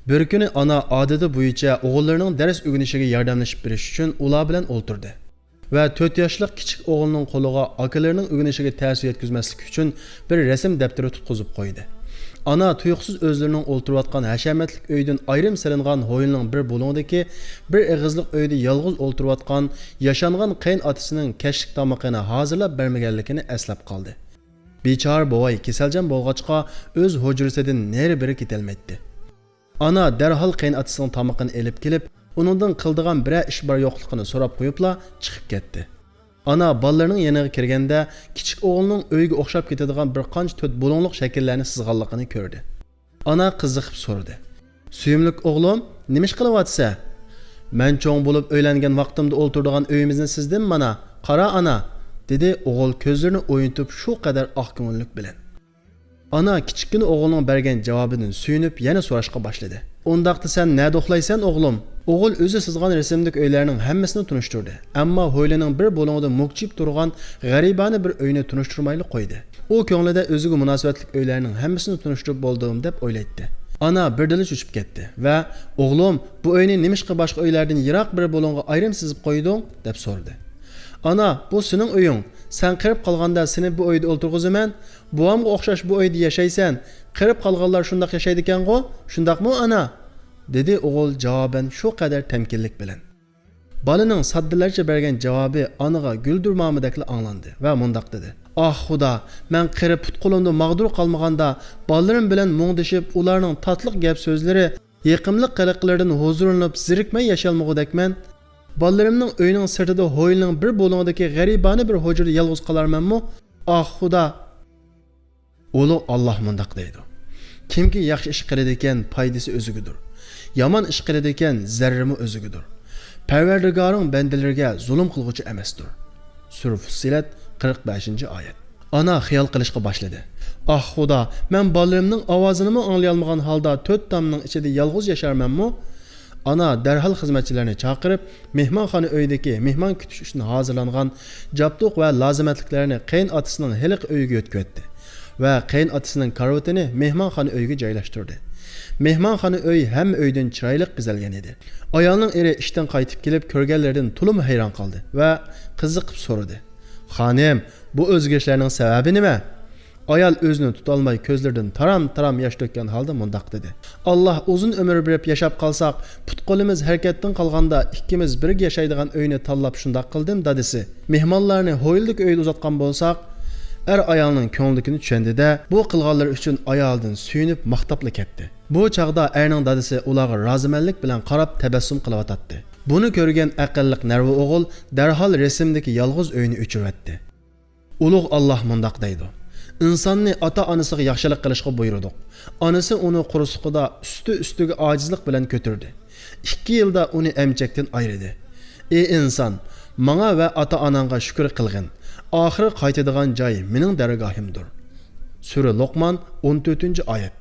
Bir kuni ana odati bo'yicha o'g'illarining dars o'rganishiga yordamlashib berish uchun ular bilan o'ltirdi. Va 4 yoshli kichik o'g'lining qo'liga akalarining o'rganishiga ta'sir yetkazmaslik uchun bir rasm daftari tutqizib qo'ydi. Ana tuyuqsiz o'zlarining o'ltirayotgan hashamatlik uydan ayrim silingan hoyilning bir bo'lingidagi bir ig'izliq uyda yolg'iz o'ltirayotgan yashangan qayn otasining kashlik tomoqini hozirlab bermaganligini eslab qoldi. Bechora bovoy kasaljan bo'lg'achqa o'z hujrasidan nari biri ketolmaydi. Ana darhol qayn otasining tomoqini elib kelib, uningdan qildigan biror ish bor yo'qligini so'rab qo'yibla chiqib ketdi. Ana ballarning yeniga kirganda kichik o'g'lining uyga o'xshab ketadigan bir qancha to'rt bo'linglik shakllarni sızganligini ko'rdi. Ana qiziqib so'radi. "Suyimlik o'g'lim, nima ish qilyapsan? Men cho'ng bo'lib o'ylangan vaqtimda o'ltiradigan uyimizni sizdan mana, qara ana", dedi o'g'il ko'zlarini o'yintib shu qadar oqko'ngillik bilan. Ana kichikgina o'g'lining bergan javobidan suyunib yana so'rashga boshladi. "Undaqda sen nada uxlaysan o'g'lim?" O'g'il o'zi sizgan rasmdagi uylarning hammasini tunishtirdi, ammo ho'ylining bir bo'lingida mukchib turgan g'aribona bir uyni tunishtirmayli qo'ydi. U ko'nglida o'ziga munosabatli uylarning hammasini tunishtirib bo'ldim deb o'ylaydi. Ana birdili cho'chib ketdi va "O'g'lim, bu uyni nimishqa boshqa uylardan yiroq bir bo'lingga ayrim sizib qo'yding?" deb so'radi. "Ana, bu sening uying. Sen qirib qolganda seni bu uyda o'ltirg'izaman. Buvamga o'xshash bu uyda yashaysan. Qirib qolganlar shundoq yashaydi ekan-ku, shundaqmi ana?" dedi o'g'il javoban shu qadar temkinlik bilan. Balaning soddalarcha bergan javobi anaga guldirmamidakli anglandi va mundaq dedi: "Ah xudo, men qirib put qo'limda mag'dur qolmaganda bolalarim bilan mungdishib, ularning tatliq gap so'zlari, yiqimli qiliqlaridan huzurinib zirikmay yashalmag'udakman. Bolalarimning uyining sirtida ho'yilning bir bo'lingidagi g'aribona bir hujrada yolg'iz qolarmanmi? Ah xudo." Ulug' Alloh mundaq deydi: "Kimki yaxshi ish qiladi ekan, foydasi o'zigidir. Yomon ish qiladi ekan, zarrimi o'zigidir. Parvardigoring bandalariga zulm qilguvchi emasdir." Sura Fussilat 45-oyat. Ana xiyol qilishga boshladi. "Ah xudo, men bolalarimning ovozini anglay olmagan holda 4 tomning ichida yolg'iz yasharmanmi?" Ana darhol xizmatchilarni chaqirib, mehmonxona uyidagi mehmon kutish uchun hozirlangan jabduq va lozimatliklarni qayn otasining hiliq uyiga o'tkazdi va qayn otasining karvatini mehmonxona uyiga joylashtirdi. Mehmonxona uy hamma uydan chiroyli bezalgan edi. Ayolning eri ishdan qaytib kelib ko'rganlaridan to'liq hayron qoldi va qiziqib so'radi: "Xonim, bu o'zgarishlarning sababi nima?" Ayol o'zini tutolmay ko'zlaridan taram yosh to'kkan holda mundaq dedi: "Alloh uzun umr berib yashab qolsak, put qo'limiz harakatdan qolganda ikkimiz birga yashaydigan uyni tanlab shundoq qildim dadisi. Mehmonlarni ho'yildik uyda uzatgan bo'lsak, er ayolning ko'ngildagini tushandida, bu qilganlar uchun ayoldan suyunib maqtabla ketdi. Bu chaqda erning dadisi ularga rozimanlik bilan qarab tabassum qilyotdi. Buni ko'rgan aqlliq narva o'g'il darhol rasmdagi yolg'iz uyni o'chirdi. Ulug' Alloh mundaq deydi: "İnsonni ota-onasiga yaxshilik qilishga buyurdik. Onasi uni quruqligida ustiga ojizlik bilan ko'tirdi. 2 yilda uni emchakdan ayirdi. Ey inson, menga va ota-onangga shukr qilgin. Oxiri qaytadigan joy mening dargohimdir." Sura Luqman 14-oyat.